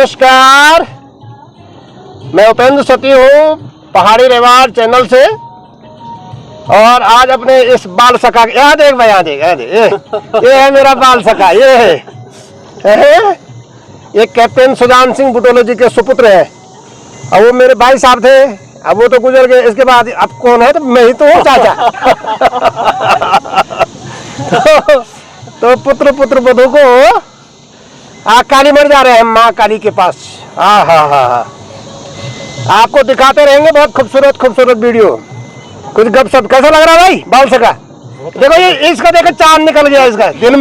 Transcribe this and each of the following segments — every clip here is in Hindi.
नमस्कार, मैं उपेंद्र सती हूँ पहाड़ी रिवाज चैनल से। और आज अपने इस बाल सखा यहाँ देख भाई, यहाँ देख, ये है मेरा बाल सखा। ये है ये कैप्टन सुजान सिंह बुटोलॉजी के सुपुत्र है। अब वो मेरे भाई साहब थे, अब वो तो गुजर गए। इसके बाद अब कौन है? तो मैं ही तो हूँ, चाचा। तो पुत्र बधू को काली मर जा रहे हैं माँ काली के पास। हाँ, आपको दिखाते रहेंगे बहुत खूबसूरत वीडियो। कुछ गपशप कैसा लग रहा है भाई बाल सका? देखो ये इसका देखो चांद निकल गया इसका दिन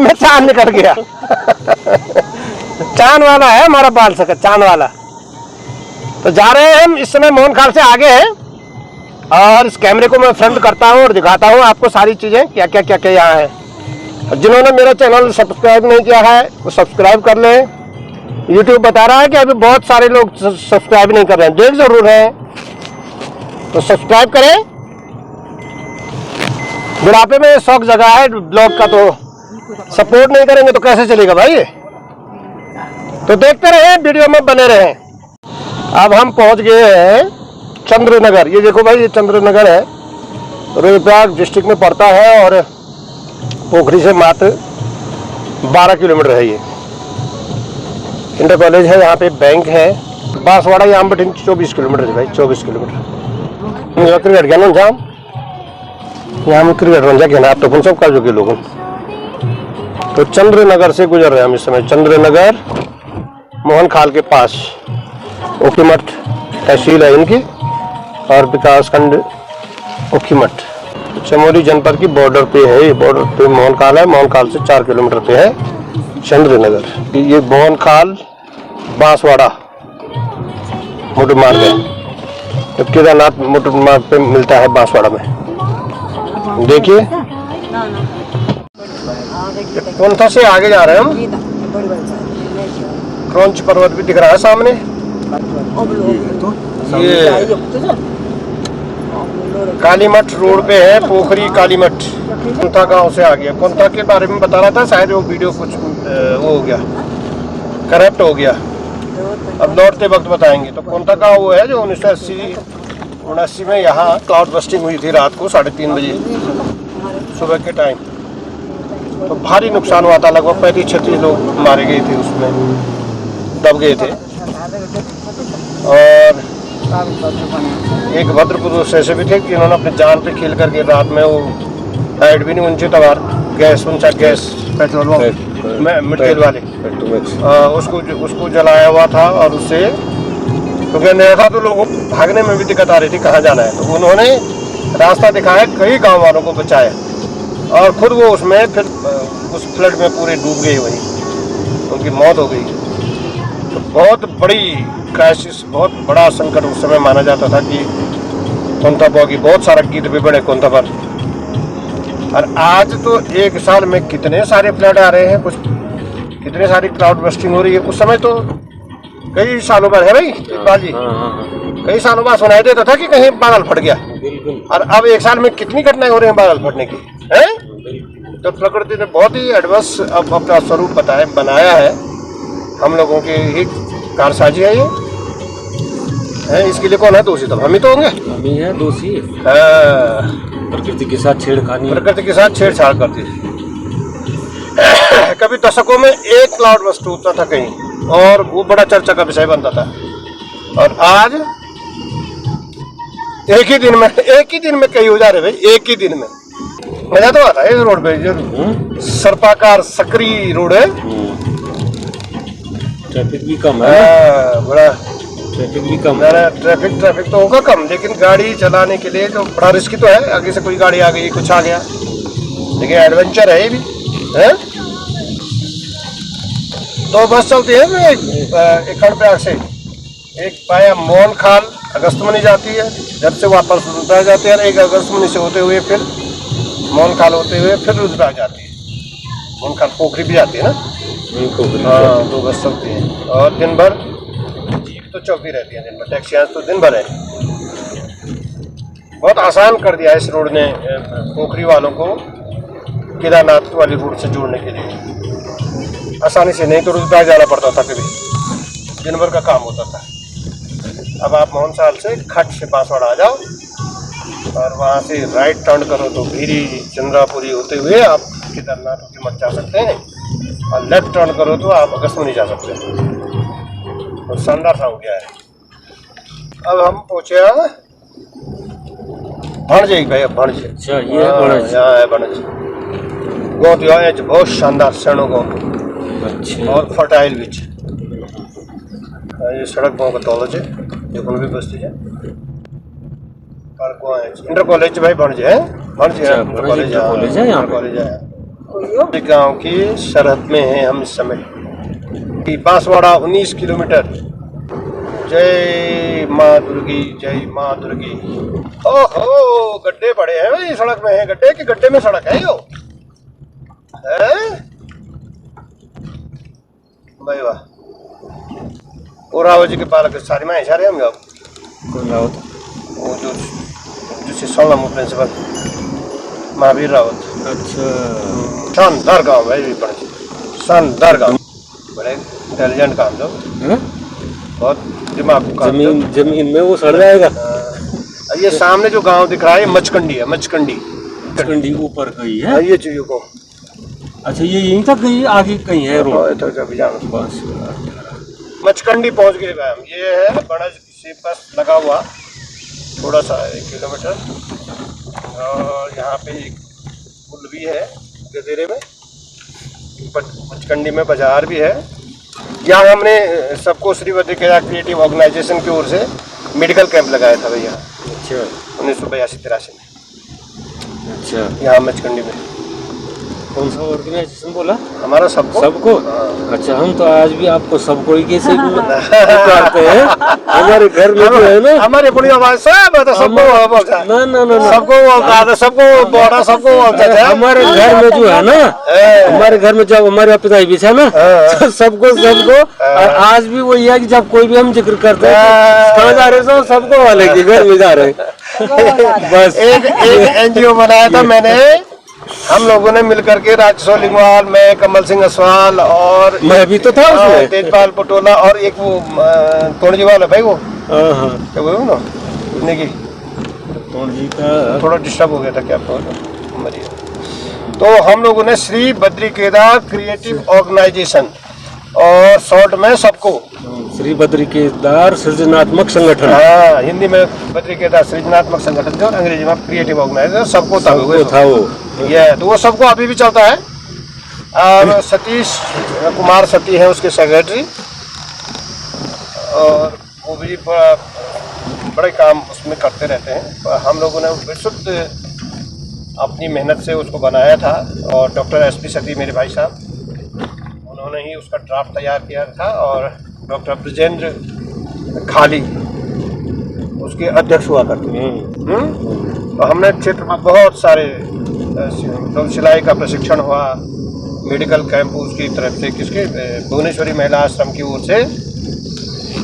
में चांद निकल गया। चांद वाला है हमारा बाल सका, चांद वाला। तो जा रहे हैं हम इस समय मोहन खाल से आगे हैं और इस कैमरे को मैं फ्रंट करता हूँ और दिखाता हूँ आपको सारी चीजें क्या यहाँ है। जिन्होंने मेरा चैनल सब्सक्राइब नहीं किया है वो सब्सक्राइब कर ले। YouTube बता रहा है कि अभी बहुत सारे लोग सब्सक्राइब नहीं कर रहे हैं, देख जरूर है तो सब्सक्राइब करें। बुढ़ापे में शौक जगह है ब्लॉग का, तो सपोर्ट नहीं करेंगे तो कैसे चलेगा भाई? तो देखते रहे, वीडियो में बने रहे। अब हम पहुंच गए हैं चंद्रनगर। ये देखो भाई, ये चंद्रनगर है, रुद्रप्रयाग डिस्ट्रिक्ट में पड़ता है और पोखरी से मात्र 12 किलोमीटर है। ये इंटर कॉलेज है, यहाँ पे बैंक है। बांसवाड़ा यहाँ पर 24 किलोमीटर है भाई, 24 किलोमीटर। क्रिकेट खेलना जाम यहाँ में क्रिकेट रन जाके आप तो सब कर जो लोग। तो चंद्रनगर से गुजर रहे हैं हम इस समय। चंद्रनगर मोहन खाल के पास ओखीमठ तहसील है इनकी और विकासखंड ओखीमठ। चमोली जनपद की बॉर्डर पे है। ये बॉर्डर पे मोहन खाल है। मोहन खाल से 4 किलोमीटर पे है चंद्रनगर। ये मोहन खाल बांसवाड़ा मोटर मार्ग है, तो केदारनाथ मोटर मार्ग पे मिलता है बांसवाड़ा में। देखिए कोंथा से आगे जा रहे हैं हम। क्रौंच पर्वत भी दिख रहा है सामने। ये कालीमठ रोड पे है, पोखरी कालीमठ। कोंथा गांव से आ गया। कोंथा के बारे में बता रहा था, शायद वो वीडियो कुछ वो हो गया, करप्ट हो गया। अब लौटते वक्त बताएंगे। तो कोंथा गांव वो है जो 1980-79 में यहाँ क्लाउड बस्टिंग हुई थी रात को 3:30 बजे सुबह के टाइम। तो भारी नुकसान हुआ था, लगभग 35-36 लोग मारे गए थे, उसमें दब गए थे। और एक भद्र पुरुष ऐसे भी थे कि इन्होंने अपने जान पे खेल करके रात में वो लाइट भी नहीं ऊंचे तवार गैस पेट्रोल मिट्टी वाले उसको जलाया हुआ था। और उससे क्योंकि अंधेरा था तो लोगों को भागने में भी दिक्कत आ रही थी कहाँ जाना है। तो उन्होंने रास्ता दिखाया, कई गांव वालों को बचाया और खुद वो उसमें फिर उस फ्लड में पूरे डूब गए, वहीं उनकी मौत हो गई। तो बहुत बड़ी क्राइसिस, बहुत बड़ा संकट उस समय माना जाता था कि कोंथा की बहुत सारा गीत भी बने कोंथा पर। और आज तो एक साल में कितने सारे फ्लड आ रहे हैं, कुछ कितने सारी क्लाउड बस्टिंग हो रही है। उस समय तो कई सालों बाद है भाई इकबाल जी, कई सालों बाद सुनाई देता था कि कहीं बादल फट गया। और अब एक साल में कितनी घटनाएं हो रही हैं बादल फटने की है। तो प्रकृति ने बहुत ही एडवर्स अब अपना स्वरूप बनाया है। हम लोगों की ही कारसाजी है ये है। इसके लिए कौन है दोषी? तब हम ही तो होंगे, हम ही हैं दोषी। प्रकृति के साथ छेड़छाड़ करती है। कभी दशकों में एक क्लाउड बस्ट होता था कहीं और वो बड़ा चर्चा का विषय बनता था। और आज एक ही दिन में कई हो जा रहे भाई, एक ही दिन में। मजा तो आता है इस रोड पे, सर्पाकार सकरी रोड है। ट्रैफिक भी कम है, बड़ा ट्रैफिक भी कम है। ट्रैफिक तो होगा कम, लेकिन गाड़ी चलाने के लिए जो बड़ा रिस्की तो है। आगे से कोई गाड़ी आ गई, कुछ आ गया, लेकिन एडवेंचर है ये भी है। तो बस चलती है एक खंडप्रयाग से, एक पाया मोहन खाल अगस्तमनी जाती है, जब से वापस रुद्रप्रयाग जाती है। एक अगस्तमनी से होते हुए फिर मोहन खाल होते हुए फिर रुद्रप्रयाग जाती है। मोहन खाल पोखरी भी जाती है ना। हाँ, तो बस चलती है। और दिन भर जीप तो चलती रहती है, दिन भर टैक्सियाँ तो दिन भर है। बहुत आसान कर दिया इस रोड ने पोखरी वालों को केदारनाथ वाली रूट से जोड़ने के लिए। आसानी से, नहीं तो रुद्रप्रयाग जाना पड़ता था कभी। दिन भर का काम होता था। अब आप मोहन साल से खट से बांसवाड़ा आ जाओ और वहाँ से राइट टर्न करो तो भीरी चंद्रापुरी होते हुए आप केदारनाथ की मत जा सकते हैं, और लेफ्ट टर्न करो तो आप अगस्त्यमुनि जा सकते हैं। तो शानदार सा हो गया है। अब हम पहुँचे हैं भणजे भाई, अब भणजे। अच्छा ये है भणज। यहाँ है भणज गाँव। तो यहाँ बहुत शानदार सैनो गाँव अच्छा और फर्टाइल बीच। ये सड़क गाँव का कॉलेज है, देखो भी बस्ती है। इंटर कॉलेज भाई भणजे है, भणजे है इंटर कॉलेज है, यहाँ कॉलेज है। गाँव की सरहद में है हम इस समय। बांसवाड़ा 19 किलोमीटर। जय माँ दुर्गी, जय माँ दुर्गी। ओहो गड्ढे पड़े हैं भाई, सड़क में है गड्ढे कि गड्ढे में सड़क है यो है भाई वाह। और रावत जी के पालक सारी में इशारे हम कौन रावत? वो जो सोलम प्रिंसिपल महावीर रावत। अच्छा शानदार गाँव भाई, भी पड़े शानदार गाँव, बड़े इंटेलिजेंट काम जो बहुत दिमाग का जमीन में वो सड़ जाएगा। ये सामने जो गांव दिख रहा है मचकंडी है, मचकंडी। मचकंडी ऊपर कहीं है ये चीजों को। अच्छा ये यहीं तक कहीं आगे कहीं है रोड? बस मचकंडी पहुंच गए भाई हम। ये है बड़ा से बस लगा हुआ थोड़ा सा 1 किलोमीटर, और यहाँ पे एक पुल भी है गदेरे में, मचकंडी में बाजार भी है। यहाँ हमने सबको श्री बद्री केदार क्रिएटिव ऑर्गेनाइजेशन की ओर से मेडिकल कैंप लगाया था भैया। अच्छा 1982-83 में। अच्छा यहाँ मचकंडी में। कौन सा ऑर्गेनाइजेशन बोला? हमारा सबको। अच्छा हम तो आज भी आपको सबको ही कैसे पुकारते हैं। हमारे घर में जो है ना, हमारे बड़ी आवाज सब है तो सबको बोलता है। ना सबको बोलता है, सबको बोला, सबको बोलता है। हमारे घर में जो है ना, हमारे घर में जब हमारे पिताजी भी थे ना, तो सबको और आज भी वही है कि जब कोई भी हम जिक्र करते हैं कहाँ जा रहे हो, सबको वाले के घर में जा रहे। बस एक NGO बनाया था मैंने, हम लोगों ने मिलकर के राजसो लिंगवाल, मैं कमल सिंह असवाल और मैं भी तो था उसमें, तेजपाल पटोला और एक वो तोड़जी वाला भाई वो ना की तोड़जी का थोड़ा डिस्टर्ब हो गया था क्या मरिए। तो हम लोगों ने श्री बद्री केदार क्रिएटिव ऑर्गेनाइजेशन और शॉर्ट में सबको श्री बद्री केदार सृजनात्मक संगठन, हाँ हिंदी में बद्री केदार सृजनात्मक संगठन थे और अंग्रेजी में क्रिएटिव ऑर्गेनाइजेशन, सबको था वो। ये तो वो सबको अभी भी चलता है। और सतीश कुमार सती है उसके सेक्रेटरी, और वो भी बड़े काम उसमें करते रहते हैं। हम लोगों ने विशुद्ध अपनी मेहनत से उसको बनाया था, और डॉक्टर SP सती मेरे भाई साहब, उन्होंने ही उसका ड्राफ्ट तैयार किया था, और डॉक्टर ब्रजेंद्र खाली उसके अध्यक्ष हुआ करते हैं। तो हमने क्षेत्र में बहुत सारे सिलाई का प्रशिक्षण हुआ, मेडिकल कैंप उसकी तरफ से, किसके भुवनेश्वरी महिला आश्रम की ओर से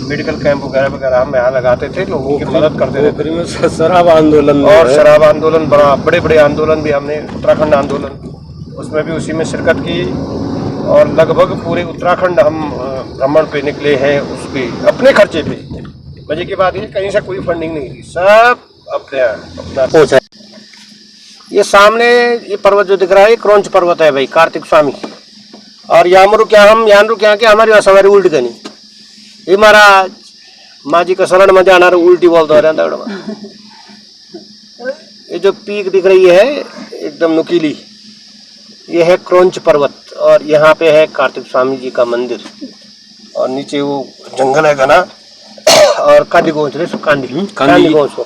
मेडिकल कैंप वगैरह हम यहाँ लगाते थे, लोगों की मदद करते थे। शराब आंदोलन और शराब आंदोलन, बड़े आंदोलन भी हमने, उत्तराखंड आंदोलन, उसमें भी उसी में शिरकत की, और लगभग पूरे उत्तराखंड हम भ्रमण पे निकले हैं, उसके अपने खर्चे पे। मजे की बात है कहीं से कोई फंडिंग नहीं थी, सब अपना पहुंचा। ये सामने ये पर्वत जो दिख रहा है, ये क्रौंच पर्वत है भाई, कार्तिक स्वामी। और यामरू क्या हम यानरू क्या कि हमारी सवारी उल्ट गनी, ये महाराज माजी का सरण में जाना उल्टी बोलता रहता। ये जो पीक दिख रही है एकदम नुकीली, ये है क्रौंच पर्वत, और यहाँ पे है कार्तिक स्वामी जी का मंदिर, और नीचे वो जंगल है घना, और कांडी गोंच कांडी गोंच को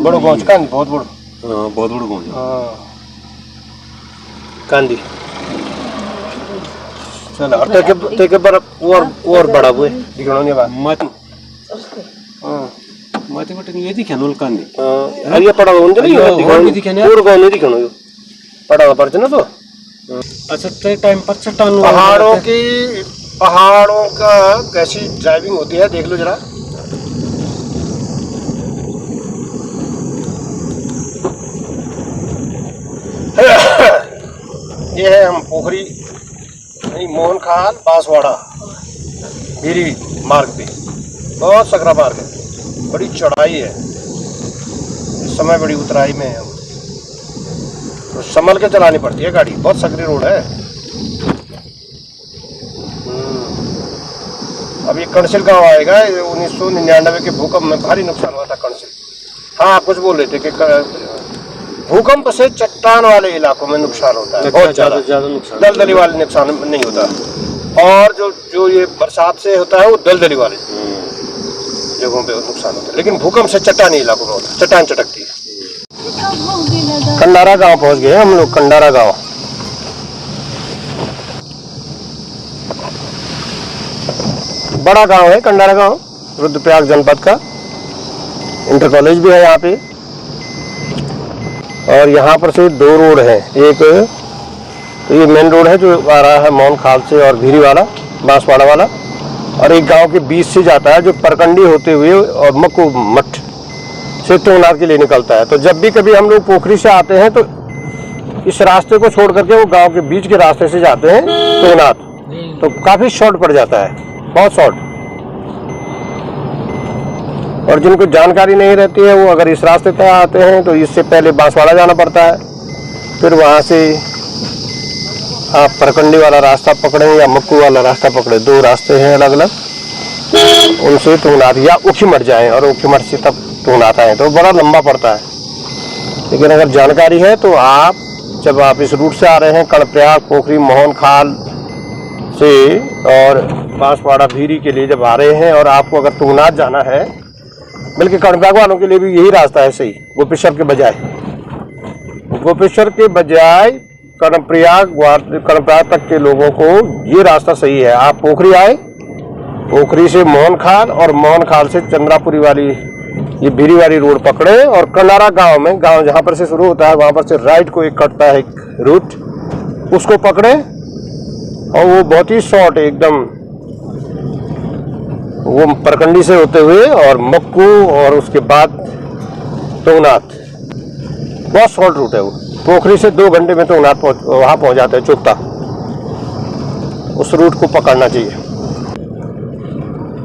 बड़ो गोंच कांडी बहुत बड़ो, बहुत बड़ो गोंच कांडी। चलो और तेके बर्फ और बड़ा हुए दिखनो नहीं बात मत बटन ये दिखे नोल कांडी। ये पड़ा उन नहीं दिखनो और गांव नहीं दिखनो यो पड़ा पर ना तो। अच्छा ते टाइम पर चट्टान पहाड़ों का कैसी ड्राइविंग होती है देख लो जरा। ये है हम पोखरी मोहन खान बांसवाड़ा, हीरी मार्ग पे, बहुत सकरा मार्ग है, बड़ी चढ़ाई है, इस समय बड़ी उतराई में है, तो संभल के चलानी पड़ती है गाड़ी, बहुत सकरी रोड है। अब ये कणसिल गाँव आएगा, 1999 के भूकंप में भारी नुकसान हुआ था कणसिल। हाँ, आप कुछ बोल रहे थे कि भूकंप से चट्टान वाले इलाकों में नुकसान होता है, बहुत ज्यादा नुकसान, दलदली वाले नुकसान नहीं होता, और जो ये बरसात से होता है वो दलदली वाले जगहों पे नुकसान होता है, लेकिन भूकंप से चट्टानी इलाकों में होता है, चट्टान चटकती है। कंडारा गांव पहुंच गए हम लोग, कंडारा गांव। बड़ा गांव है कंडारा गांव, रुद्रप्रयाग जनपद का। इंटर कॉलेज भी है यहाँ पे, और यहाँ पर से 2 रोड है। एक तो ये मेन रोड है जो आ रहा है मोहन खाल से और भीरी वाला, बांसवाड़ा वाला, और एक गांव के बीच से जाता है जो परकंडी होते हुए और मक्कू मठ से तुंगनाथ के लिए निकलता है। तो जब भी कभी हम लोग पोखरी से आते हैं तो इस रास्ते को छोड़ करके वो गांव के बीच के रास्ते से जाते हैं तुंगनाथ, तो काफी शॉर्ट पड़ जाता है, बहुत शॉर्ट। और जिनको जानकारी नहीं रहती है वो अगर इस रास्ते पे आते हैं तो इससे पहले बांसवाड़ा जाना पड़ता है, फिर वहाँ से आप परकंडी वाला रास्ता पकड़ें या मक्कू वाला रास्ता पकड़े, 2 रास्ते हैं अलग अलग, उनसे तुंगनाथ या ऊखीमठ जाएं और ऊखीमठ से तब तुंगनाथ आए, तो बड़ा लंबा पड़ता है। लेकिन अगर जानकारी है तो आप जब आप इस रूट से आ रहे हैं कर्णप्रयाग, पोखरी, मोहन खाल से और बांसवाड़ा भीरी के लिए जब आ रहे हैं और आपको अगर तुंगनाथ जाना है, बल्कि कर्णप्रयाग वालों के लिए भी यही रास्ता है सही, गोपेश्वर के बजाय कर्णप्रयाग तक के लोगों को ये रास्ता सही है। आप पोखरी आए, पोखरी से मोहन खाल और मोहन खाल से चंद्रापुरी वाली ये भीरी वाली रोड पकड़े और कंडारा गांव में, गांव जहां पर से शुरू होता है वहां पर से राइट को एक कटता है एक रूट, उसको पकड़े और वो बहुत ही शॉर्ट है एकदम, वो परकंडी से होते हुए और मक्कू और उसके बाद तुंगनाथ, बहुत शॉर्ट रूट है वो। पोखरी से 2 घंटे में तुंगनाथ वहां पहुंच जाते हैं, चुकता। उस रूट को पकड़ना चाहिए।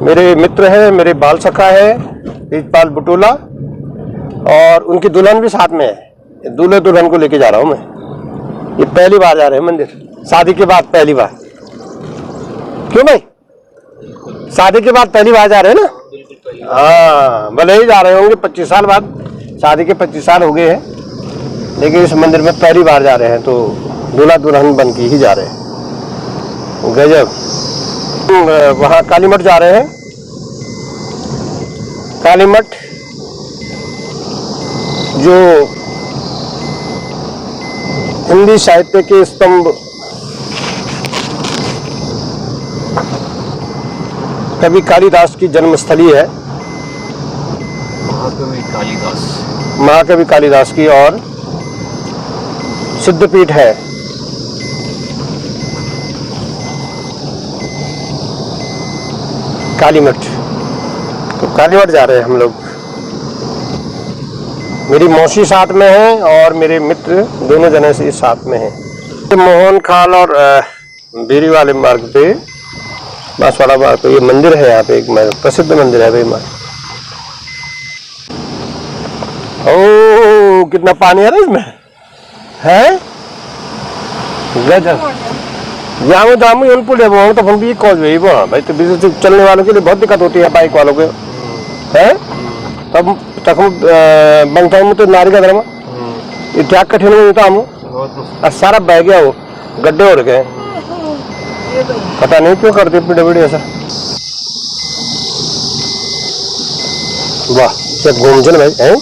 मेरे मित्र हैं, मेरे बाल सखा है तेजपाल बुटोला, और उनकी दुल्हन भी साथ में है। दूल्हे दुल्हन को लेके जा रहा हूं मैं। ये पहली बार जा रहे हैं मंदिर, शादी के बाद पहली बार। क्यों भाई, शादी के बाद पहली बार जा रहे हैं ना? हाँ, भले ही जा रहे होंगे 25 साल बाद, शादी के 25 साल हो गए हैं, लेकिन इस मंदिर में पहली बार जा रहे हैं, तो दूल्हा दुल्हन बन के ही जा रहे हैं। गजब। वहाँ कालीमठ जा रहे हैं। कालीमठ जो हिंदी साहित्य के स्तंभ कवि कालिदास की जन्मस्थली है, महाकवि कालिदास की, और सिद्धपीठ है। कालीमठ, तो कालीमठ जा रहे हैं हम लोग। मेरी मौसी साथ में है और मेरे मित्र दोनों जने से साथ में हैं। मोहन खाल और भीरी वाले मार्ग पे, बांसवाड़ा मार्ग पे ये मंदिर है, यहाँ पे एक प्रसिद्ध मंदिर है भाई। ओ कितना पानी है ना इसमें, है गजब। जामू जामू उनपुर है तो हम भी कॉल गई भाई, तो बिजनेस चलने वालों के लिए बहुत दिक्कत होती है, बाइक वालों के है। तब तक बनता हूँ तो नारी का धर्म ये क्या कठिन होता हूँ, और सारा बह गया, वो गड्ढे हो रखे हैं, पता नहीं क्यों करते पिड़े पिड़े ऐसा। वाह क्या घूमजन भाई है,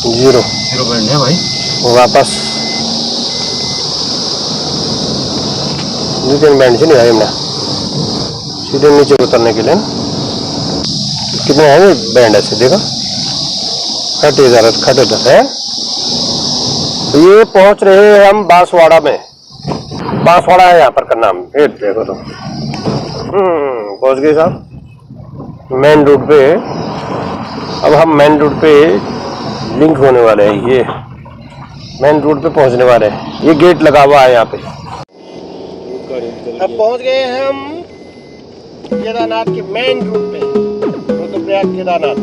जीरो बैंड है भाई। वापस बैंड से नहीं आए हमने सीधे नीचे उतरने के लिए। कितने हैं बैंड ऐसे, देखो खटे है। ये पहुंच रहे हैं हम बांसवाड़ा में, बांसवाड़ा है यहाँ पर का नाम, देखो तो पहुंच गए साहब मेन रोड पे। अब हम मेन रोड पे लिंक होने वाले हैं, ये मेन रोड पे पहुंचने वाले हैं। ये गेट लगा हुआ है यहाँ पे। अब पहुंच गए हैं हम केदारनाथ के मेन रूट पे, रुद्रप्रयाग केदारनाथ।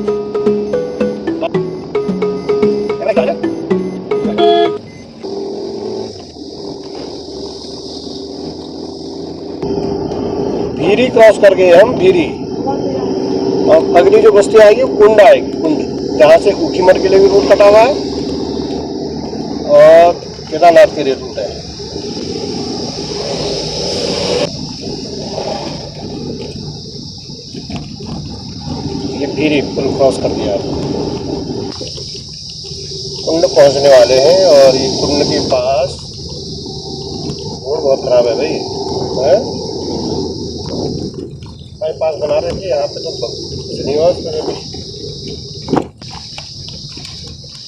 भीरी क्रॉस कर गए हम, भीरी। अब अगली जो बस्ती आएगी वो कुंड आएगी, कुंड, जहाँ से ऊखीमठ के लिए भी रूट कटा हुआ है और केदारनाथ के लिए रूट है। ये भीरी पुल क्रॉस कर दिया, कुंड पहुंचने वाले हैं। और ये कुंड के पास रोड बहुत खराब है भाई, है? बाईपास बना रहे थे यहाँ पे, तो श्रीनिवास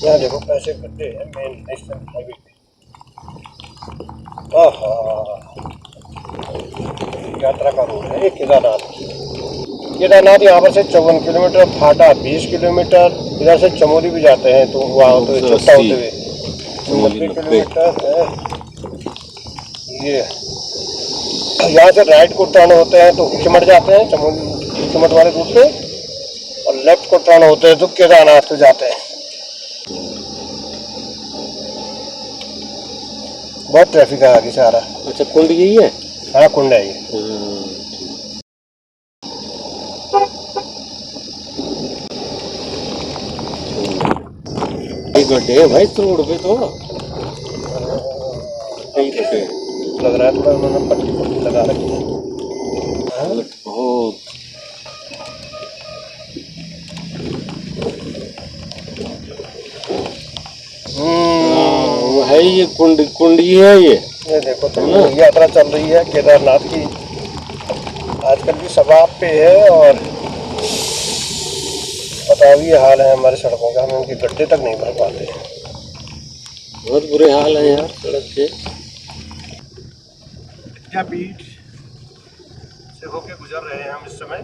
यहाँ देखो कैसे करते हैं मेन नेशनल हाईवे पे। यात्रा का रोड है केदारनाथ। केदारनाथ यहाँ पर से 54 किलोमीटर, फाटा 20 किलोमीटर, इधर से चमोली भी जाते हैं तो वहाँ होते हुए चट्टा होते हुए 90 किलोमीटर है। ये यहाँ से राइट को टर्न होते हैं तो ऊखीमठ जाते हैं, चमोली ऊखीमठ वाले रूट पे, और लेफ्ट को टर्न होते हैं तो केदारनाथ को जाते हैं। बहुत ट्रैफिक है आगे से आ रहा। अच्छा, कुंड यही है? हाँ, कुंड है ये। एक घंटे है भाई इस रोड पे तो लग रहा है थोड़ा उन्होंने पट्टी लगा रखी है। बहुत है ये कुंड ही है ये देखो तो यात्रा चल रही है केदारनाथ की, आजकल की सबाब पे है। और बताओ ये हाल है हमारे सड़कों का, हम उनके गड्ढे तक नहीं भर पाते। बहुत बुरे हाल है यार सड़क के। विद्यापीठ से होके गुजर रहे हैं हम इस समय,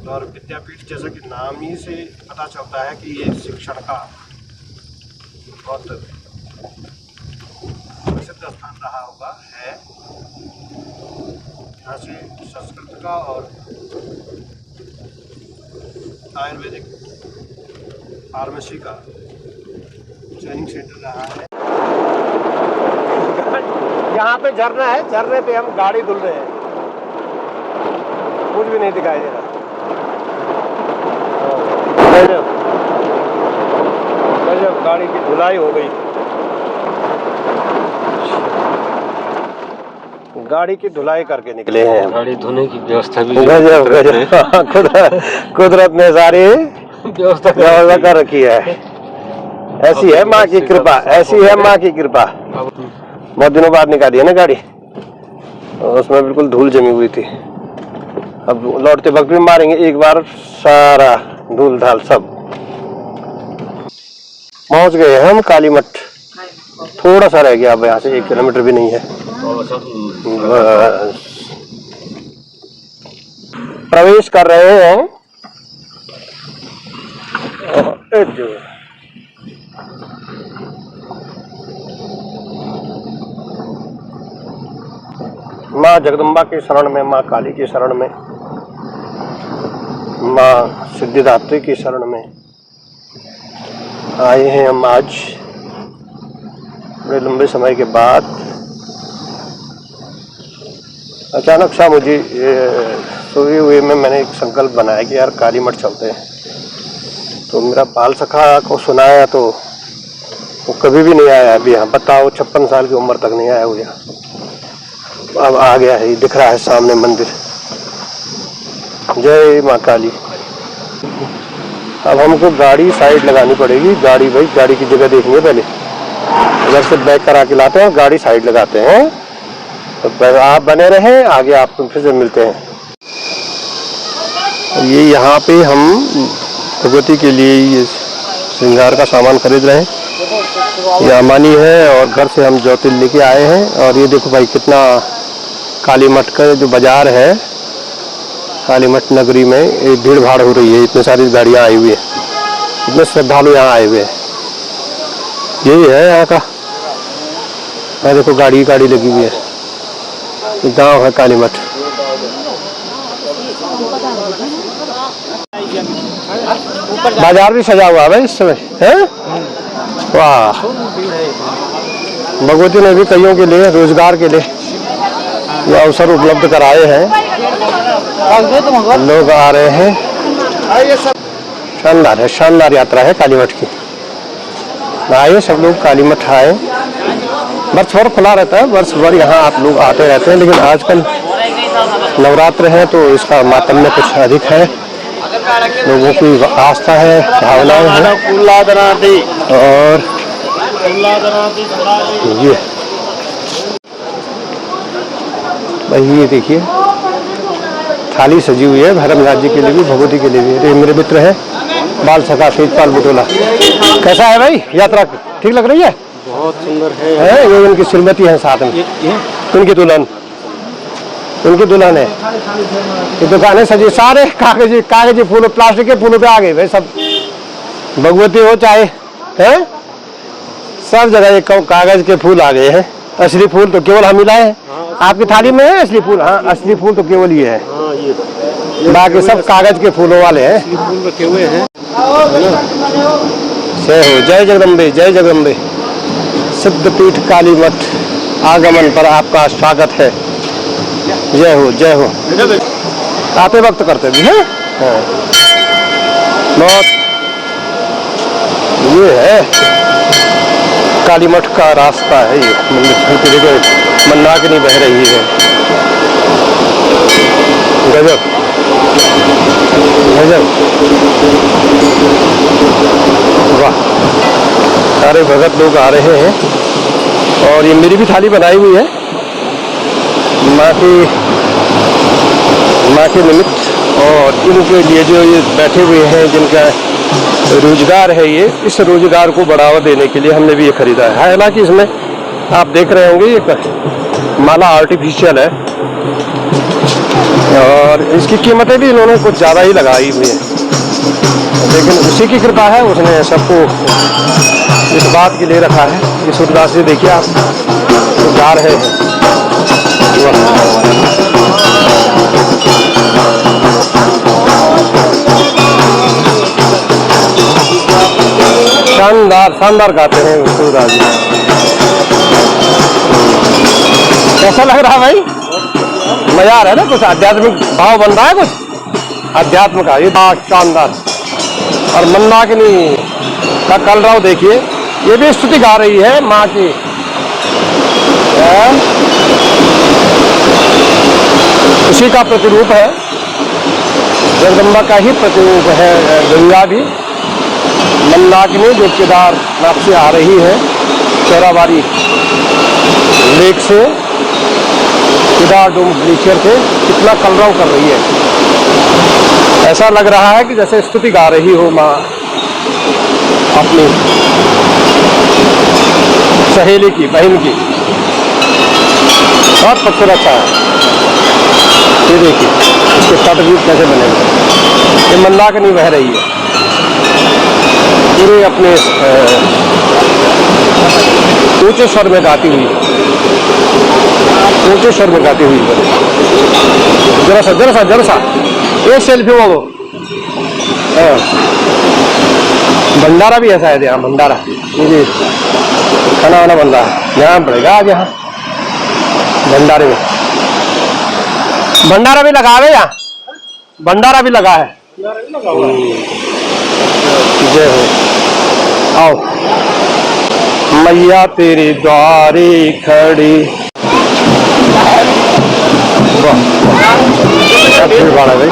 और विद्यापीठ जैसा कि नाम ही से पता चलता है कि ये शिक्षण का बहुत प्रसिद्ध स्थान रहा होगा, है। यहाँ से संस्कृत का और आयुर्वेदिक फार्मेसी का ट्रेनिंग सेंटर रहा है। यहाँ पे झरना है, झरने पे हम गाड़ी धुल रहे हैं, कुछ भी नहीं दिखाई दे रहा। गजब गाड़ी की धुलाई हो गई, गाड़ी की धुलाई करके निकले हैं। गाड़ी धोने की व्यवस्था भी गजब गजब कुदरत ने सारी व्यवस्था कर रखी है। ऐसी है माँ की कृपा, ऐसी है माँ की कृपा। बहुत दिनों बाद निकाली है ना गाड़ी, उसमें बिल्कुल धूल जमी हुई थी। अब लौटते वक्त भी मारेंगे एक बार, सारा धूल धाल सब। पहुंच गए हम कालीमठ, थोड़ा सा रह गया, अब यहाँ से 1 किलोमीटर भी नहीं है। प्रवेश कर रहे हैं। माँ जगदम्बा के शरण में, माँ काली की शरण में, माँ सिद्धिदात्री की शरण में आए हैं हम आज, बड़े लंबे समय के बाद। अचानक सा मुझे सोए हुए में मैंने एक संकल्प बनाया कि यार कालीमठ चलते हैं। तो मेरा बाल सखा को सुनाया तो वो कभी भी नहीं आया अभी यहाँ, बताओ 56 साल की उम्र तक नहीं आया वो यहाँ। अब आ गया है, दिख रहा है सामने मंदिर। जय माँ काली। अब हमको गाड़ी साइड लगानी पड़ेगी, गाड़ी भाई गाड़ी की जगह देखनी है पहले, उधर से बैक करा के लाते हैं, गाड़ी साइड लगाते हैं। तो आप बने रहें, आगे आपको फिर से मिलते हैं। ये यहाँ पे हम भगवती के लिए ये श्रृंगार का सामान खरीद रहे हैं। ये अमानी है और घर से हम ज्योति लेके आए हैं। और ये देखो भाई कितना कालीमठ का जो बाजार है, कालीमठ नगरी में ये भीड़ भाड़ हो रही है, इतनी सारी गाड़ियाँ आई हुई है, इतने श्रद्धालु यहाँ आए हुए हैं। यही है यहाँ का, देखो गाड़ी लगी हुई है। गांव है कालीमठ। बाजार भी सजा हुआ है भाई इस समय है। वाह, भगवती ने भी कईयों के लिए रोजगार के लिए ये अवसर उपलब्ध कराए हैं। लोग आ रहे हैं। शानदार है, शानदार यात्रा है काली मठ की। आइए सब लोग काली मठ आए। वर्ष भर खुला रहता है, वर्ष भर यहाँ आप लोग आते रहते हैं, लेकिन आजकल नवरात्र है तो इसका मातम्य कुछ अधिक है। लोगों की आस्था है, भावनाएं हैं। और ये देखिए थाली सजी हुई है धर्मराज जी के लिए भी, भगवती के लिए भी। ये मेरे मित्र है बाल सखा तेजपाल बुटोला। कैसा है भाई यात्रा, ठीक लग रही है? बहुत सुंदर है। ये उनकी श्रीमती है साथ में, उनकी दुल्हन, उनकी दुल्हन है। ये दुकानें सजी, सारे कागजी फूलों, प्लास्टिक के फूलों पे आ गए भाई सब। भगवती हो चाहे है, सब जगह ये कागज के फूल आ गए हैं। असली फूल तो केवल हम ही लाए हैं। आपकी थाली में है असली फूल? हाँ, असली फूल तो केवल ये है, बाकी सब कागज के फूलों वाले हैं। फूल रखे हुए हैं। जय जगदम्बे, जय जगदम्बे। सिद्धपीठ काली मठ आगमन पर आपका स्वागत है। जय हो, जय हो। आते वक्त करते भी है। बहुत ये है काली मठ का रास्ता है। ये मंदिर जगह मंदाकिनी बह रही है। गजब गजब, वाह। सारे भगत लोग आ रहे हैं और ये मेरी भी थाली बनाई हुई है माँ के निमित्त। और इनके लिए जो ये बैठे हुए हैं जिनका रोजगार है, ये इस रोजगार को बढ़ावा देने के लिए हमने भी ये खरीदा है। हालांकि इसमें आप देख रहे होंगे ये माला आर्टिफिशियल है और इसकी कीमतें भी इन्होंने कुछ ज़्यादा ही लगाई हुई है, लेकिन उसी की कृपा है, उसने सबको इस बात के लिए रखा है। इस उदास से देखिए आप तो जा रहे हैं। शानदार शानदार गाते हैं सूरदास जी। कैसा लग रहा है भाई? मजा आ रहा है ना, कुछ आध्यात्मिक भाव बन रहा है, कुछ अध्यात्म का। ये शानदार। और मंदाकिनी का कलरव देखिए, ये भी स्तुति गा रही है माँ की। उसी का प्रतिरूप है, जगदम्बा का ही प्रतिरूप है गंगा भी। मंदाकिनी जो केदारनाथ से आ रही है, चौराबाड़ी लेक से, केदार डोम ग्लेशियर से, कितना कलरव कर रही है। ऐसा लग रहा है कि जैसे स्तुति गा रही हो माँ अपनी सहेली की, बहन की। बहुत खूबसूरत सा है। ये देखिए इसके तटदीप कैसे बने हुए। ये मंदाकिनी बह रही है पूरे अपने ऊंचे स्वर में गाती हुई, ऊंचे स्वर में गाती हुई। जरा सा एक सेल्फी वो भंडारा भी ऐसा है यहाँ, भंडारा ये खाना वाना बन रहा है। यहाँ पड़ेगा आज, यहाँ भंडारे में भंडारा भी लगा है, यहाँ भंडारा भी लगा है। जय हो। आओ मैया तेरे द्वारे खड़ी। भीड़ भाड़ है भाई।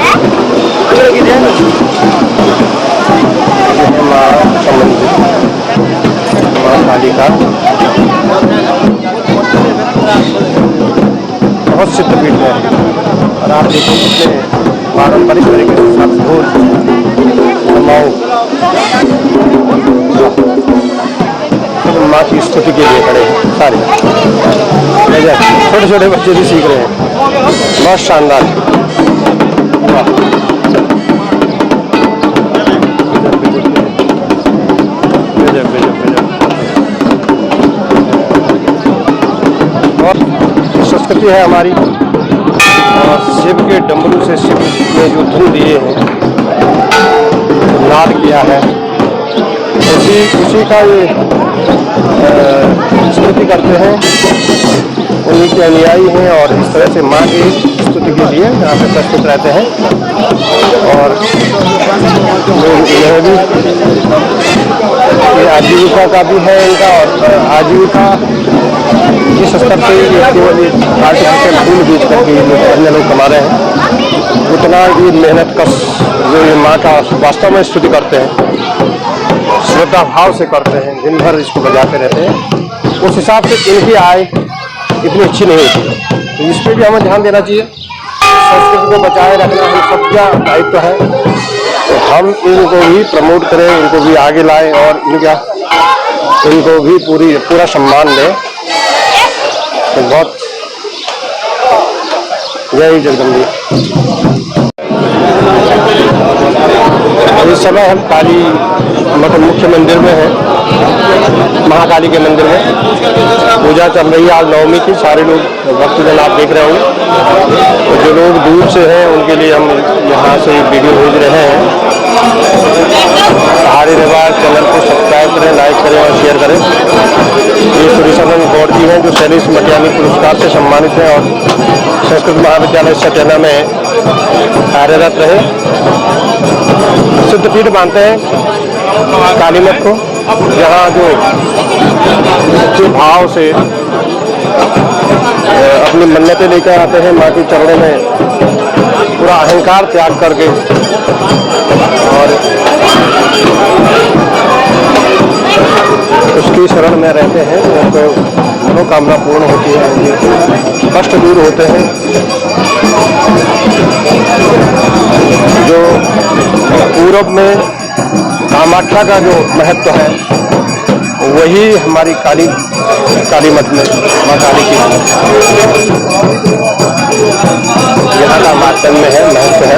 माँ का मंदिर, माँ काली का बहुत सिद्धपीठ है। और आप देखो कितने पारंपरिक तरीके से सब ढोल माँ की स्तुति के लिए खड़े हैं सारे। छोटे छोटे बच्चे भी सीख रहे हैं। बहुत शानदार। और संस्कृति है हमारी। और शिव के डमरू से शिव ने जो धुन दिए हैं नाद किया है, उसी का ये स्तुति करते हैं, उन्हीं के अनुयायी हैं और इस तरह से माँ की स्तुति के लिए यहाँ पे प्रस्तुत रहते हैं। और लोग यह भी ये आजीविका का भी है इनका, और आजीविका इस स्तर पे केवल आर्टिफिशियल फूल बेच करके अन्य लोग कमा रहे हैं, उतना ये मेहनत कश जो ये माँ का वास्तव में स्तुति करते हैं, श्रद्धा भाव से करते हैं, दिन भर इसको बजाते रहते हैं, उस हिसाब से इनकी आय इतनी अच्छी नहीं होती। तो इस पर भी हमें ध्यान देना चाहिए। संस्कृति को बचाए रखना हम सबका दायित्व है, तो हम इनको भी प्रमोट करें, इनको भी आगे लाएं और इनको भी पूरा सम्मान दें। तो बहुत जय जगदम्बे। इस समय हम काली मतलब मुख्य मंदिर में हैं, महाकाली के मंदिर में पूजा चल रही है। आज नवमी की, सारे लोग भक्तजन आप देख रहे होंगे। तो जो लोग दूर से हैं उनके लिए हम यहाँ से वीडियो भेज रहे हैं। सहारे रिवाज चैनल को सब्सक्राइब करें, लाइक करें और शेयर करें। ये सूर्यशरण गौड़ जी हैं जो शैलेश मटियानी पुरस्कार से सम्मानित हैं और संस्कृत महाविद्यालय सटेना में कार्यरत रहे। सिद्धपीठ मानते हैं काली मठ को, जहाँ जो सच्चे भाव से अपनी मन्नतें लेकर आते हैं माँ के चरणों में, पूरा अहंकार त्याग करके और उसकी शरण में रहते हैं, तो मनोकामना पूर्ण होती है, उनके कष्ट दूर होते हैं। जो पूरब में कामाख्या का जो महत्व है वही हमारी काली मठ में माँ काली की यहाँ का माध्यम में है, महत्व है।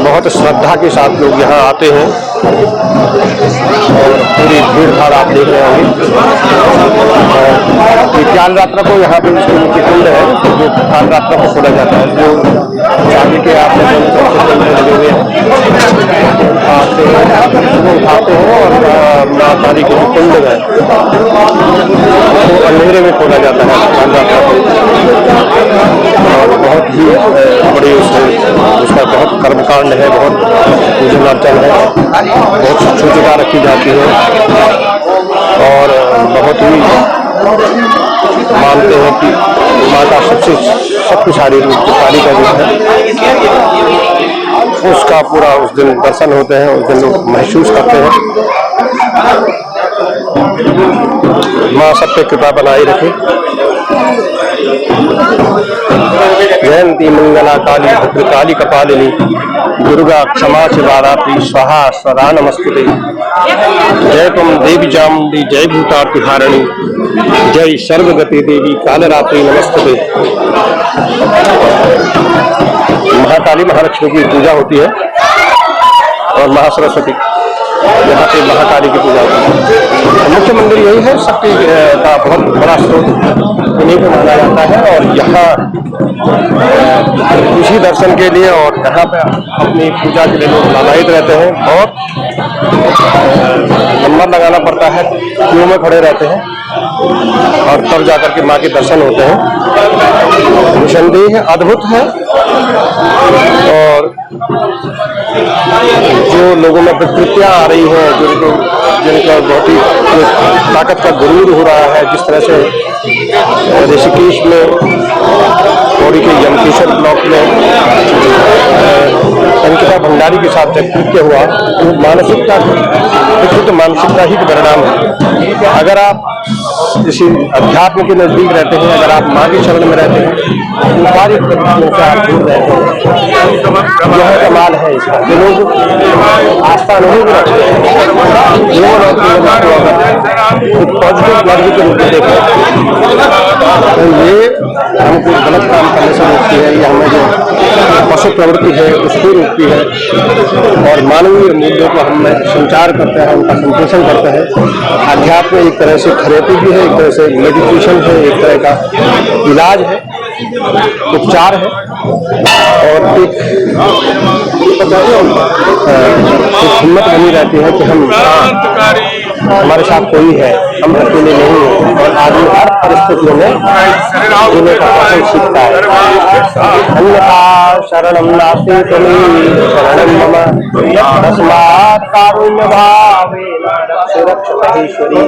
बहुत श्रद्धा के साथ लोग यहाँ आते हैं और पूरी भीड़ भाड़ आप देख रहे होंगे। काल रात्रा को यहाँ पे उसके मुख्य कुंड है, जो काल रात्रा को खोला जाता है, जो चांदी के आप लगे हुए हैं, उठाते हैं और माँ काली के कुंड है तो अंधेरे में खोला जाता है काल रात्रा को। और बहुत ही बड़ी उसका बहुत कर्मकांड है, बहुत पूजन अर्चन है, बहुत सूचिका रखी जाती है और बहुत ही मानते हैं कि माँ का सबसे शक्तिशाली रूप काली का रूप है, उसका पूरा उस दिन दर्शन होते हैं, उस दिन लोग महसूस करते हैं। माँ सब पे कृपा बनाई रखे। जयंती मंगला काली भद्रकाली कपालिनी दुर्गा क्षमा शिवारात्रि स्वाहा सदा नमस्तुते। जय तुम देवी चामुंडी जय भूतार्तिहारिणी जय सर्वगति देवी कालरात्रि नमस्तुते। महाकाली महालक्ष्मी की पूजा होती है और महासरस्वती, यहाँ पे महाकाली की पूजा होती है। मुख्य मंदिर यही है, शक्ति का बहुत बड़ा स्रोत इन्हीं को माना जाता है और यहाँ इसी दर्शन के लिए और यहाँ पे अपनी पूजा के लिए लोग लालायित रहते हैं। बहुत नंबर लगाना पड़ता है, क्यू में खड़े रहते हैं और तब जाकर के माँ के दर्शन होते हैं। निसंदेह अद्भुत है और जो लोगों में प्रवृत्तियाँ आ रही हैं, जिनका बहुत ही ताकत का गुरूर हो रहा है, जिस तरह से ऋषिकेश में पौड़ी के यमकेश्वर ब्लॉक में अंकिता भंडारी के साथ जब कृत्य हुआ तो मानसिकता मानसिकता ही परिणाम है। अगर आप किसी अध्यात्म के नजदीक रहते हैं, अगर आप माँ के शरण में रहते हैं, व्यापारिक प्रवृत्तियों से आप दूर रहते हैं, यह कमाल है इसका। जो लोग आस्था नहीं भी रखते हैं, पॉजिटिव एनर्जी के रूप में देखें तो ये हमको गलत काम करने से रोकती है, ये हमें जो पशु प्रवृत्ति है उसको रोकती है और मानवीय मूल्यों को हम संचार करते हैं, उनका संप्रेषण करते हैं। अध्यात्म एक तरह से थेरेपी भी है, एक तरह से मेडिटेशन है, एक तरह का इलाज है उपचार है और एक हिम्मत बनी रहती है कि हम हमारे साथ कोई है, हम अकेले नहीं हैं और आदमी हर परिस्थितियों में जीने का कौशल सीखता है। अन्यथा शरणं नास्ति त्वमेव शरणं मम तस्मात् कारुण्य भावेन रक्ष रक्ष महेश्वरी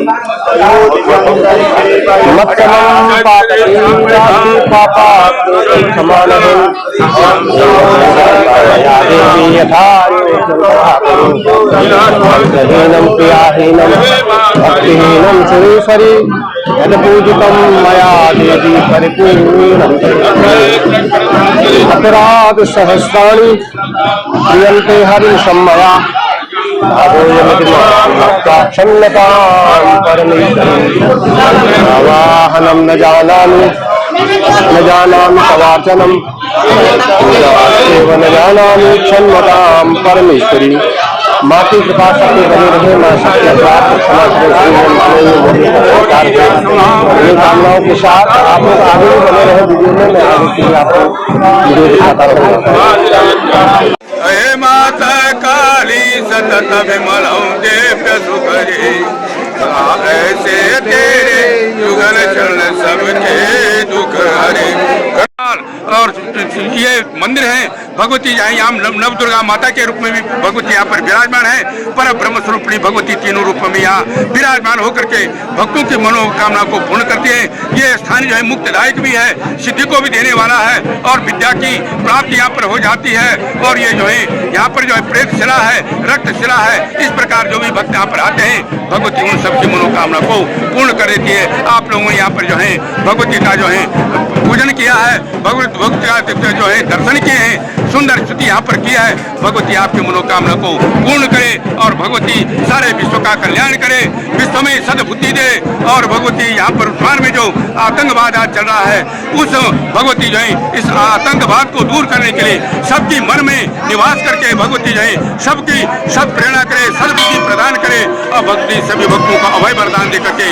मत्तमं पातये पापात् समानहं या देवी यथा योगीनं प्रियाहीनं भक्तिहीनं सुरेश्वरी यद्पूजितं मया देवी परिपूर्णं अपराध सहस्राणि क्रियन्ते हरिं सम्मया क्षम्यतां परमेश्वरी आवाहनं न जानामि तवार्चनम् एव न जानामि क्षम्यतां परमेश्वरी। माँ की कृपा शक्ति बनी रहे, माँ शक्ति ये कामनाओं के साथ आप लोग आगे भी बने रहे वीडियो में। मैं आगे के लिए आपको वीडियो दिखाता रहूँगा। हे माता काली सतत विमलौ देव्य सुखरी ऐसे तेरे युगल चरण सबके दुख हरे। और ये मंदिर है भगवती यहाँ नव दुर्गा माता के रूप में भी भगवती यहाँ पर विराजमान है। पर ब्रह्म स्वरूपणी भगवती तीनों रूप में यहाँ विराजमान होकर के भक्तों की मनोकामना को पूर्ण करती है। ये स्थान जो है मुक्तदायक भी है, सिद्धि को भी देने वाला है और विद्या की प्राप्ति यहाँ पर हो जाती है। और ये जो है यहाँ पर जो है प्रेत शिला है, रक्त शिला है, इस प्रकार जो भी भक्त यहाँ पर आते हैं भगवती उन सबकी मनोकामना को पूर्ण कर देती है। आप लोगों ने यहाँ पर जो है भगवती का जो है पूजन किया है, भगवती का जो है दर्शन किए हैं, सुंदर स्तुति यहाँ पर किया है। भगवती आपकी मनोकामना को पूर्ण करे और भगवती सारे विश्व का कल्याण करे, विश्व में सद्बुद्धि दे। और भगवती यहाँ पर उत्थान में जो आतंकवाद आज चल रहा है उस भगवती जो है इस आतंकवाद को दूर करने के लिए सबकी मन में निवास करके भगवती जो है सबकी सब प्रेरणा करे, सद्बुद्धि प्रदान करे और भक्ति सभी भक्तों का अभय वरदान दे करके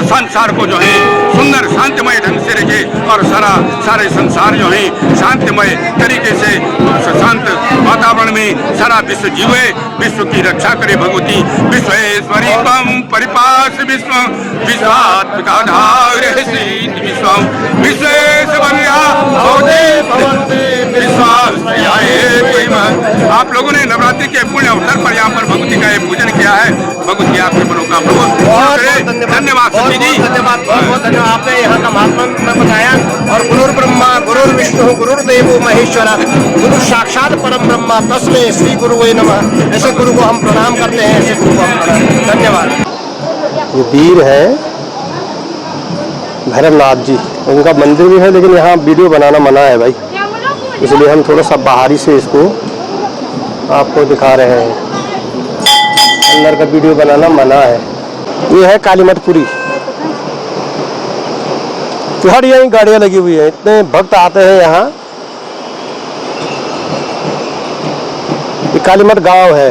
संसार को जो है सुंदर शांतिमय ढंग से रखे और सारे संसार जो है शांतिमय तरीके से शांत वातावरण में सारा विश्व जीवे, विश्व की रक्षा करे भगवती। विश्वेश्वरी तम परिपास विश्व विश्वात्मिका धारे विश्व विश्वेश्वरिया आप लोगों ने नवरात्रि के पुण्य अवसर पर यहाँ पर भगवती का पूजन किया है। भगवती आपकी मनोकामना को धन्यवाद सती जी, धन्यवाद, बहुत धन्यवाद। आपने यहाँ का महात्मा बताया और गुरुर् ब्रह्मा गुरुर् विष्णु गुरुर्देवो महेश्वर गुरु साक्षात परम ब्रह्मा तस्मै श्री गुरुवे नमः। ऐसे गुरु को हम प्रणाम करते हैं, ऐसे गुरु को हम प्रणाम। धन्यवाद। ये वीर है भैरवनाथ जी, उनका मंदिर भी है लेकिन यहाँ वीडियो बनाना मना है भाई, इसलिए हम थोड़ा सा बाहरी से इसको आपको दिखा रहे हैं। अंदर का वीडियो बनाना मना है। ये है कालीमठपुरी, हर यही गाड़ियां लगी हुई है, इतने भक्त आते हैं यहाँ। ये कालीमठ गांव है,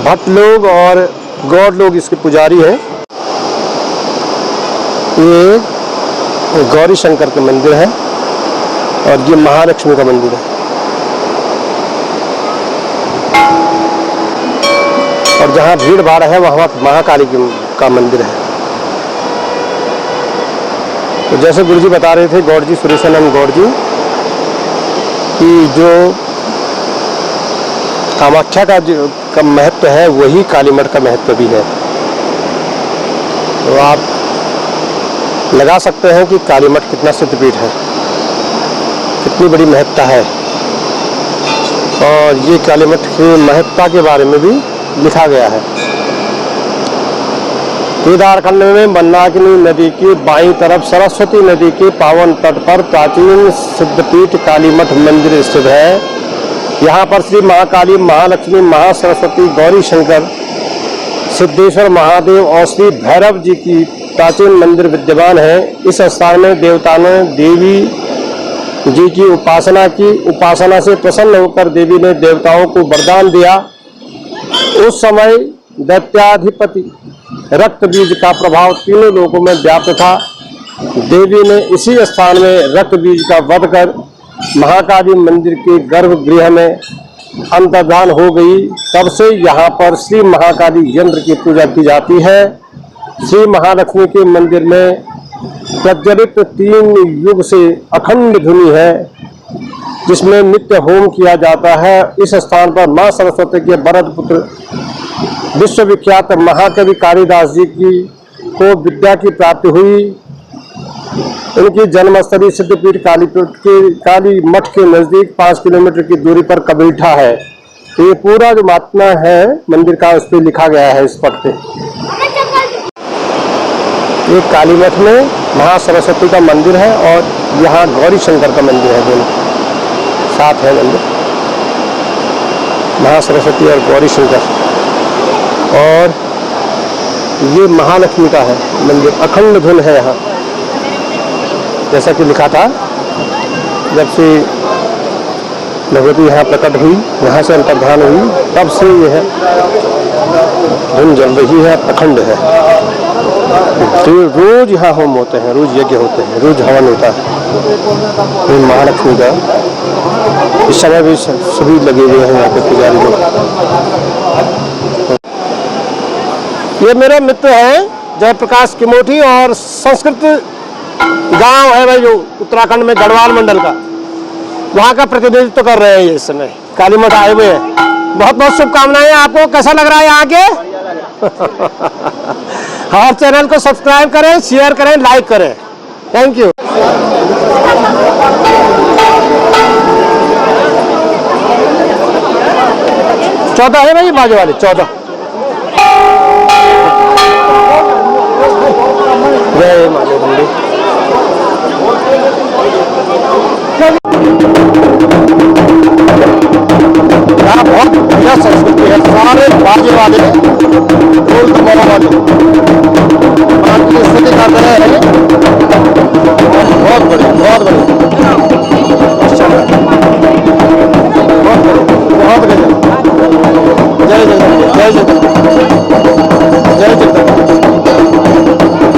भक्त लोग और गॉड लोग इसके पुजारी हैं। ये गौरी शंकर का मंदिर है और ये महालक्ष्मी का मंदिर है। और जहाँ भीड़ भाड़ है वहाँ महाकाली का मंदिर है। तो जैसे गुरुजी बता रहे थे, गौड़ जी सुरेशानंद गौड़ जी, कि जो कामाख्या का महत्व है वही कालीमठ का महत्व भी है। तो आप लगा सकते हैं कि कालीमठ कितना सिद्धपीठ है, कितनी बड़ी महत्ता है। और ये कालीमठ की महत्ता के बारे में भी लिखा गया है। केदारखंड में मंदाकिनी नदी की बाईं तरफ सरस्वती नदी के पावन तट पर प्राचीन सिद्धपीठ कालीमठ मंदिर स्थित है। यहाँ पर श्री महाकाली, महालक्ष्मी, महासरस्वती, गौरी शंकर, सिद्धेश्वर महादेव और श्री भैरव जी की प्राचीन मंदिर विद्यमान है। इस स्थान में देवताओं ने देवी जी की उपासना की। उपासना से प्रसन्न होकर देवी ने देवताओं को वरदान दिया। उस समय दैत्याधिपति रक्त बीज का प्रभाव तीनों लोगों में व्याप्त था। देवी ने इसी स्थान में रक्त बीज का वध कर महाकाली मंदिर के गर्भगृह में अंतर्धान हो गई। तब से यहाँ पर श्री महाकाली यंत्र की पूजा की जाती है। श्री महालक्ष्मी के मंदिर में प्रज्वलित 3 युग से अखंड धुनी है, जिसमें नित्य होम किया जाता है। इस स्थान पर मां सरस्वती के वरद पुत्र विश्वविख्यात महाकवि कालिदास जी को विद्या की प्राप्ति हुई। इनकी जन्मस्थली सिद्धपीठ काली मठ के नजदीक 5 किलोमीटर की दूरी पर कबीठा है। तो ये पूरा जो महात्मा है मंदिर का उस पर लिखा गया है इस पट पे। ये काली मठ में महासरस्वती का मंदिर है और यहाँ गौरी शंकर का मंदिर है, दोनों साथ है मंदिर, महासरस्वती और गौरी शंकर। और ये महालक्ष्मी का है मंदिर, अखंड धुन है यहाँ, जैसा कि लिखा था। जब से भगवती यहाँ प्रकट हुई, यहाँ से अंतर्धान हुई, तब से यह धुन जल रही है, अखंड है। तो रोज यहाँ होम होते हैं, रोज यज्ञ होते हैं, रोज हवन होता है। ये महालक्ष्मी का इस समय भी सभी लगे हुए हैं यहाँ पे पुजारी लोग। ये मेरे मित्र हैं जयप्रकाश किमोठी, और संस्कृत गांव है भाई जो उत्तराखंड में गढ़वाल मंडल का, वहाँ का प्रतिनिधित्व कर रहे हैं ये इस समय, काली मठ आए हुए हैं। बहुत बहुत शुभकामनाएं आपको। कैसा लग रहा है यहाँ के? हमारे चैनल को सब्सक्राइब करें, शेयर करें, लाइक करें। Thank you. चौदह है भाई बाजू वाले, 14। जय माता दी। यहाँ बहुत बढ़िया संस्कृति है, सारे बाजे वाले ढोल तबला वाले स्तुति कर रहे हैं। बहुत बढ़िया, बहुत बढ़िया, अच्छा, बहुत बढ़िया, बहुत बढ़िया। जय जगन्नाथ, जय जगन्नाथ, जय जगन्नाथ।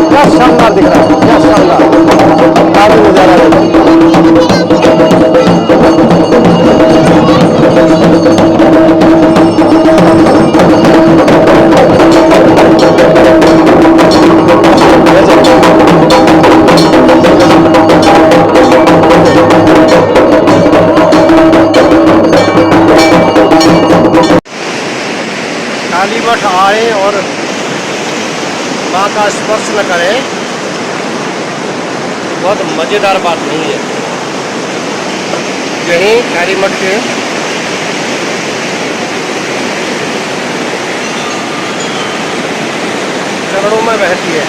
क्या शानदार दिख रहा है, क्या शानदार काफी नजारा है। काली मठ आए और माँ का स्पर्श न करें, बहुत मजेदार बात नहीं है। यहीं काली मठ के चरणों में बहती है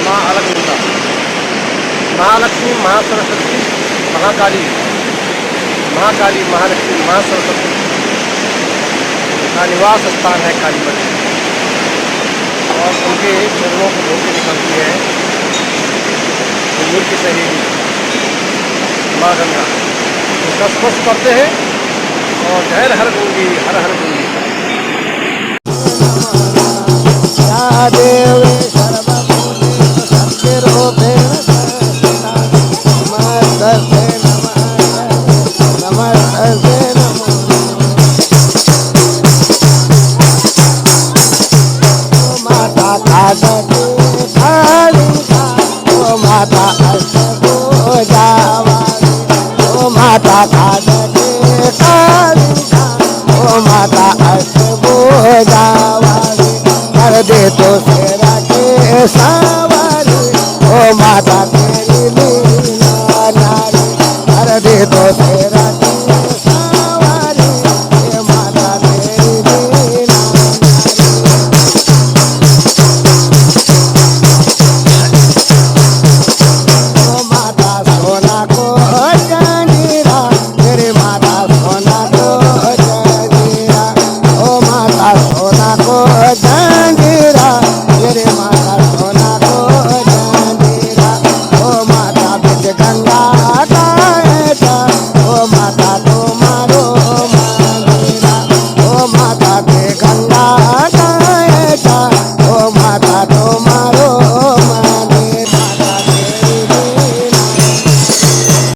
माँ अलकनंदा, महालक्ष्मी, महासरस्वती, महाकाली, महाकाली, महालक्ष्मी, महासरस्वती का निवास स्थान है काली मठ। और उनके चरणों को धोके निकलती है की सहेली माँ गंगा, उसका स्पर्श करते हैं और हर हर गंगी, हर हर गंगी। दे तो तेरा के सावरी, ओ माता तेरी लीला नारी, कर दे तो